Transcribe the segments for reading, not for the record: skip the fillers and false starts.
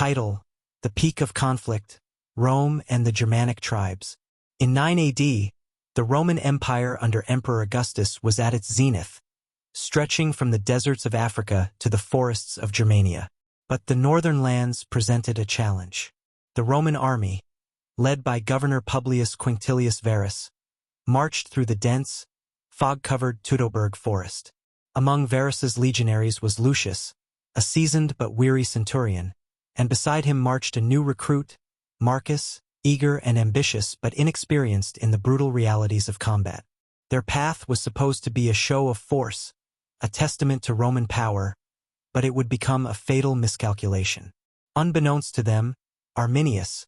Title: The Peak of Conflict, Rome and the Germanic Tribes. In 9 AD, the Roman Empire under Emperor Augustus was at its zenith, stretching from the deserts of Africa to the forests of Germania. But the northern lands presented a challenge. The Roman army, led by Governor Publius Quinctilius Varus, marched through the dense, fog-covered Teutoburg forest. Among Varus's legionaries was Lucius, a seasoned but weary centurion, and beside him marched a new recruit, Marcus, eager and ambitious but inexperienced in the brutal realities of combat. Their path was supposed to be a show of force, a testament to Roman power, but it would become a fatal miscalculation. Unbeknownst to them, Arminius,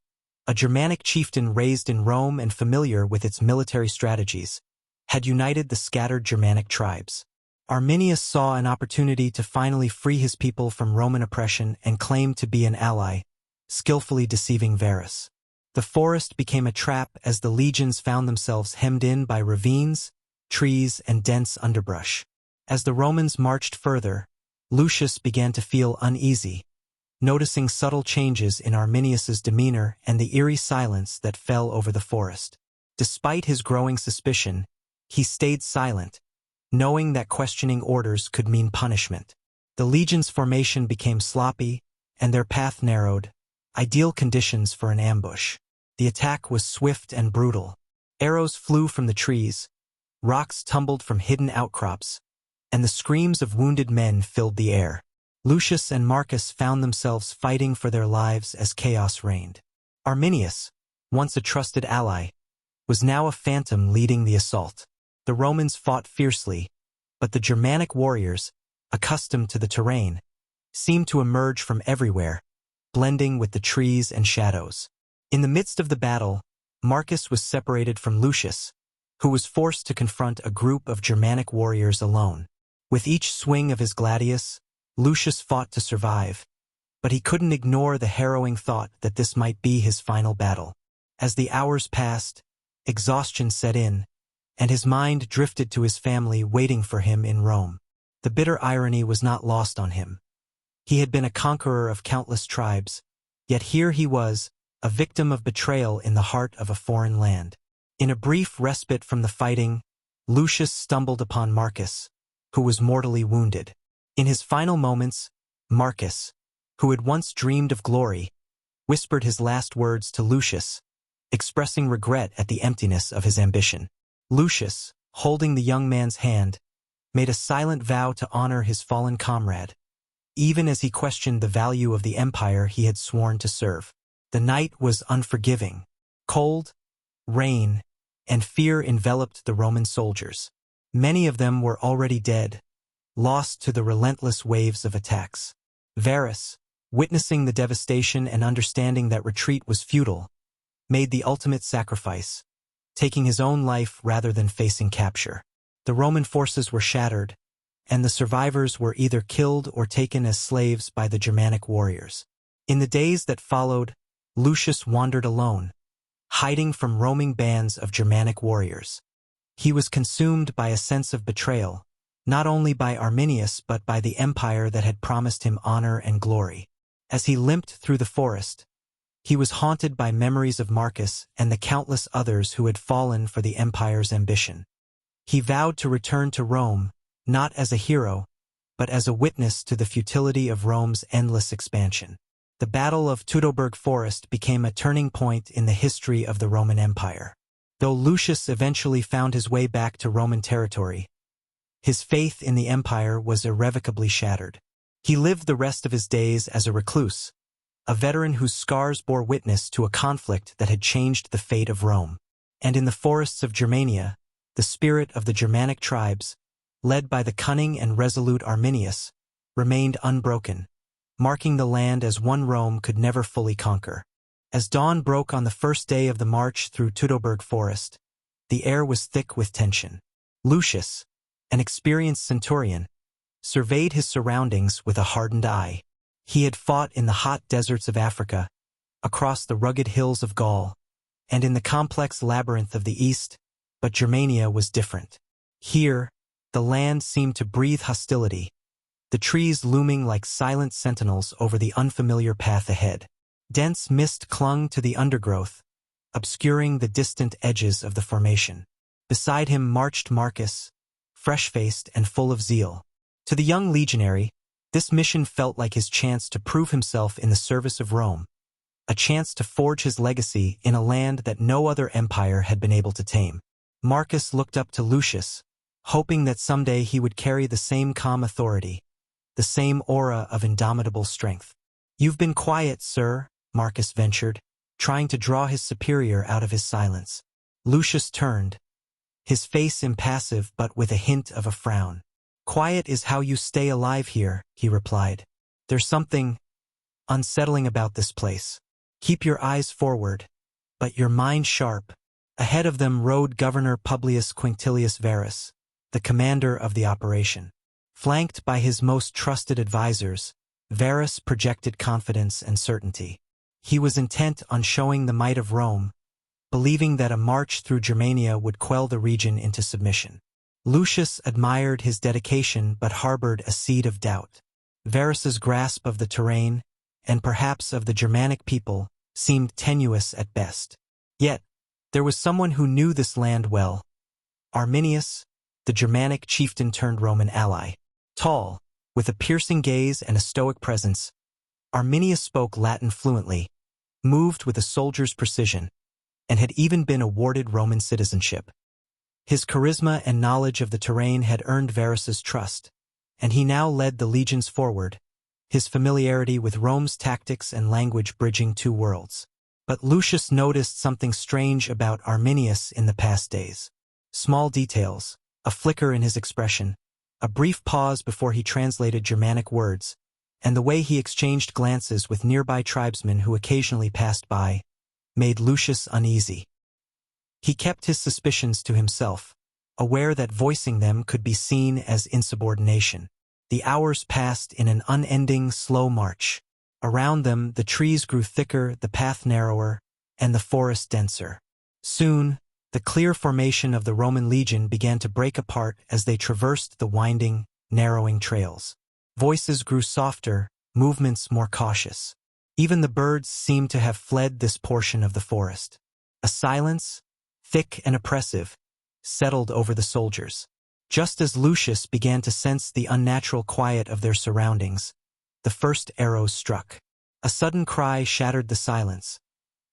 a Germanic chieftain raised in Rome and familiar with its military strategies, had united the scattered Germanic tribes. Arminius saw an opportunity to finally free his people from Roman oppression and claimed to be an ally, skillfully deceiving Varus. The forest became a trap as the legions found themselves hemmed in by ravines, trees, and dense underbrush. As the Romans marched further, Lucius began to feel uneasy, noticing subtle changes in Arminius's demeanor and the eerie silence that fell over the forest. Despite his growing suspicion, he stayed silent, knowing that questioning orders could mean punishment. The legion's formation became sloppy, and their path narrowed, ideal conditions for an ambush. The attack was swift and brutal. Arrows flew from the trees, rocks tumbled from hidden outcrops, and the screams of wounded men filled the air. Lucius and Marcus found themselves fighting for their lives as chaos reigned. Arminius, once a trusted ally, was now a phantom leading the assault. The Romans fought fiercely, but the Germanic warriors, accustomed to the terrain, seemed to emerge from everywhere, blending with the trees and shadows. In the midst of the battle, Marcus was separated from Lucius, who was forced to confront a group of Germanic warriors alone. With each swing of his gladius, Lucius fought to survive, but he couldn't ignore the harrowing thought that this might be his final battle. As the hours passed, exhaustion set in, and his mind drifted to his family waiting for him in Rome. The bitter irony was not lost on him. He had been a conqueror of countless tribes, yet here he was, a victim of betrayal in the heart of a foreign land. In a brief respite from the fighting, Lucius stumbled upon Marcus, who was mortally wounded. In his final moments, Marcus, who had once dreamed of glory, whispered his last words to Lucius, expressing regret at the emptiness of his ambition. Lucius, holding the young man's hand, made a silent vow to honor his fallen comrade, even as he questioned the value of the empire he had sworn to serve. The night was unforgiving. Cold, rain, and fear enveloped the Roman soldiers. Many of them were already dead, lost to the relentless waves of attacks. Varus, witnessing the devastation and understanding that retreat was futile, made the ultimate sacrifice, taking his own life rather than facing capture. The Roman forces were shattered, and the survivors were either killed or taken as slaves by the Germanic warriors. In the days that followed, Lucius wandered alone, hiding from roaming bands of Germanic warriors. He was consumed by a sense of betrayal, not only by Arminius but by the empire that had promised him honor and glory. As he limped through the forest, he was haunted by memories of Marcus and the countless others who had fallen for the empire's ambition. He vowed to return to Rome, not as a hero, but as a witness to the futility of Rome's endless expansion. The Battle of Teutoburg Forest became a turning point in the history of the Roman Empire. Though Lucius eventually found his way back to Roman territory, his faith in the empire was irrevocably shattered. He lived the rest of his days as a recluse, a veteran whose scars bore witness to a conflict that had changed the fate of Rome. And in the forests of Germania, the spirit of the Germanic tribes, led by the cunning and resolute Arminius, remained unbroken, marking the land as one Rome could never fully conquer. As dawn broke on the first day of the march through Teutoburg Forest, the air was thick with tension. Lucius, an experienced centurion, surveyed his surroundings with a hardened eye. He had fought in the hot deserts of Africa, across the rugged hills of Gaul, and in the complex labyrinth of the East, but Germania was different. Here, the land seemed to breathe hostility, the trees looming like silent sentinels over the unfamiliar path ahead. Dense mist clung to the undergrowth, obscuring the distant edges of the formation. Beside him marched Marcus, fresh-faced and full of zeal. To the young legionary, this mission felt like his chance to prove himself in the service of Rome, a chance to forge his legacy in a land that no other empire had been able to tame. Marcus looked up to Lucius, hoping that someday he would carry the same calm authority, the same aura of indomitable strength. "You've been quiet, sir," Marcus ventured, trying to draw his superior out of his silence. Lucius turned, his face impassive but with a hint of a frown. "Quiet is how you stay alive here," he replied. "There's something unsettling about this place. Keep your eyes forward, but your mind sharp." Ahead of them rode Governor Publius Quinctilius Varus, the commander of the operation. Flanked by his most trusted advisors, Varus projected confidence and certainty. He was intent on showing the might of Rome, believing that a march through Germania would quell the region into submission. Lucius admired his dedication but harbored a seed of doubt. Varus's grasp of the terrain, and perhaps of the Germanic people, seemed tenuous at best. Yet, there was someone who knew this land well: Arminius, the Germanic chieftain-turned-Roman ally. Tall, with a piercing gaze and a stoic presence, Arminius spoke Latin fluently, moved with a soldier's precision, and had even been awarded Roman citizenship. His charisma and knowledge of the terrain had earned Varus's trust, and he now led the legions forward, his familiarity with Rome's tactics and language bridging two worlds. But Lucius noticed something strange about Arminius in the past days. Small details, a flicker in his expression, a brief pause before he translated Germanic words, and the way he exchanged glances with nearby tribesmen who occasionally passed by, made Lucius uneasy. He kept his suspicions to himself, aware that voicing them could be seen as insubordination. The hours passed in an unending, slow march. Around them, the trees grew thicker, the path narrower, and the forest denser. Soon, the clear formation of the Roman legion began to break apart as they traversed the winding, narrowing trails. Voices grew softer, movements more cautious. Even the birds seemed to have fled this portion of the forest. A silence, thick and oppressive, settled over the soldiers. Just as Lucius began to sense the unnatural quiet of their surroundings, the first arrows struck. A sudden cry shattered the silence,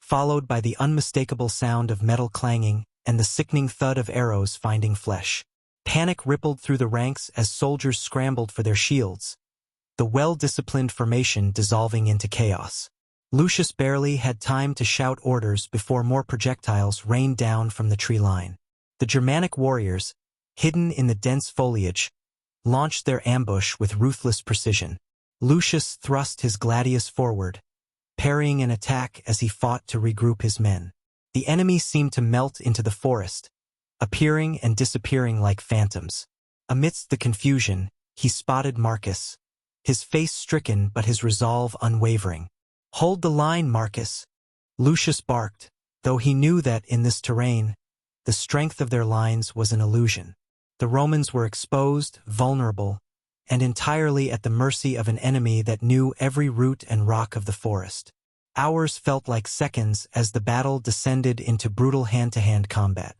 followed by the unmistakable sound of metal clanging and the sickening thud of arrows finding flesh. Panic rippled through the ranks as soldiers scrambled for their shields, the well-disciplined formation dissolving into chaos. Lucius barely had time to shout orders before more projectiles rained down from the tree line. The Germanic warriors, hidden in the dense foliage, launched their ambush with ruthless precision. Lucius thrust his gladius forward, parrying an attack as he fought to regroup his men. The enemy seemed to melt into the forest, appearing and disappearing like phantoms. Amidst the confusion, he spotted Marcus, his face stricken but his resolve unwavering. "Hold the line, Marcus," Lucius barked, though he knew that in this terrain, the strength of their lines was an illusion. The Romans were exposed, vulnerable, and entirely at the mercy of an enemy that knew every root and rock of the forest. Hours felt like seconds as the battle descended into brutal hand-to-hand combat.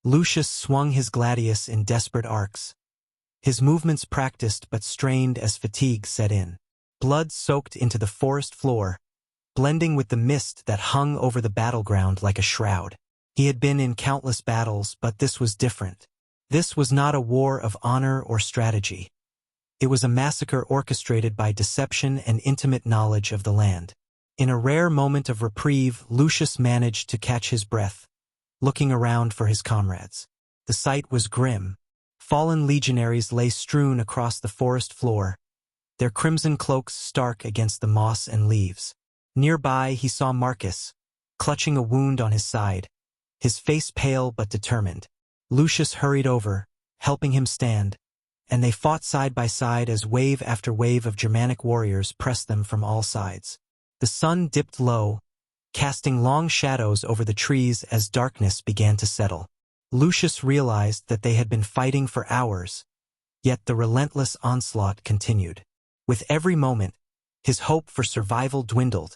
Lucius swung his gladius in desperate arcs, his movements practiced but strained as fatigue set in. Blood soaked into the forest floor, blending with the mist that hung over the battleground like a shroud. He had been in countless battles, but this was different. This was not a war of honor or strategy. It was a massacre orchestrated by deception and intimate knowledge of the land. In a rare moment of reprieve, Lucius managed to catch his breath, looking around for his comrades. The sight was grim. Fallen legionaries lay strewn across the forest floor, their crimson cloaks stark against the moss and leaves. Nearby, he saw Marcus, clutching a wound on his side, his face pale but determined. Lucius hurried over, helping him stand, and they fought side by side as wave after wave of Germanic warriors pressed them from all sides. The sun dipped low, casting long shadows over the trees as darkness began to settle. Lucius realized that they had been fighting for hours, Yet the relentless onslaught continued. With every moment, his hope for survival dwindled,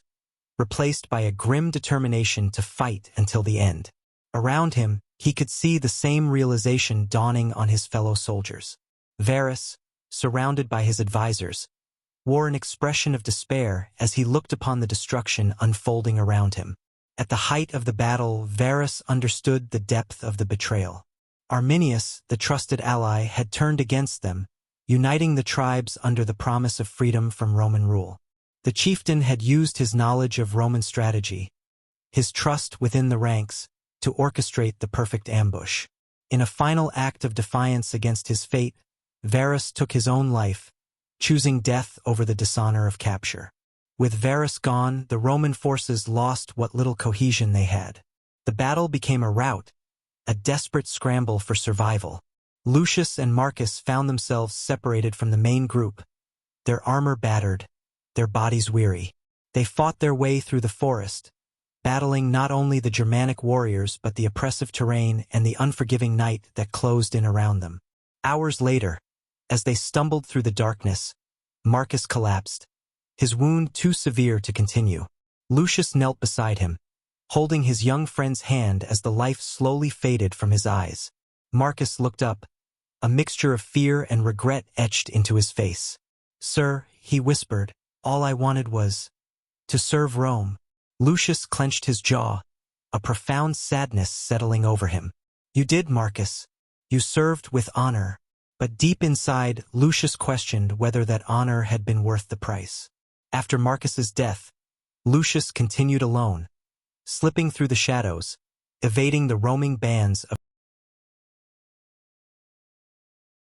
replaced by a grim determination to fight until the end. Around him, he could see the same realization dawning on his fellow soldiers. Varus, surrounded by his advisors, wore an expression of despair as he looked upon the destruction unfolding around him. At the height of the battle, Varus understood the depth of the betrayal. Arminius, the trusted ally, had turned against them, uniting the tribes under the promise of freedom from Roman rule. The chieftain had used his knowledge of Roman strategy, his trust within the ranks, to orchestrate the perfect ambush. In a final act of defiance against his fate, Varus took his own life, choosing death over the dishonor of capture. With Varus gone, the Roman forces lost what little cohesion they had. The battle became a rout, a desperate scramble for survival. Lucius and Marcus found themselves separated from the main group, their armor battered, their bodies weary. They fought their way through the forest, battling not only the Germanic warriors but the oppressive terrain and the unforgiving night that closed in around them. Hours later, as they stumbled through the darkness, Marcus collapsed, his wound too severe to continue. Lucius knelt beside him, holding his young friend's hand as the life slowly faded from his eyes. Marcus looked up, a mixture of fear and regret etched into his face. "Sir," he whispered, "all I wanted was to serve Rome." Lucius clenched his jaw, a profound sadness settling over him. "You did, Marcus. You served with honor." But deep inside, Lucius questioned whether that honor had been worth the price. After Marcus's death, Lucius continued alone, slipping through the shadows, evading the roaming bands of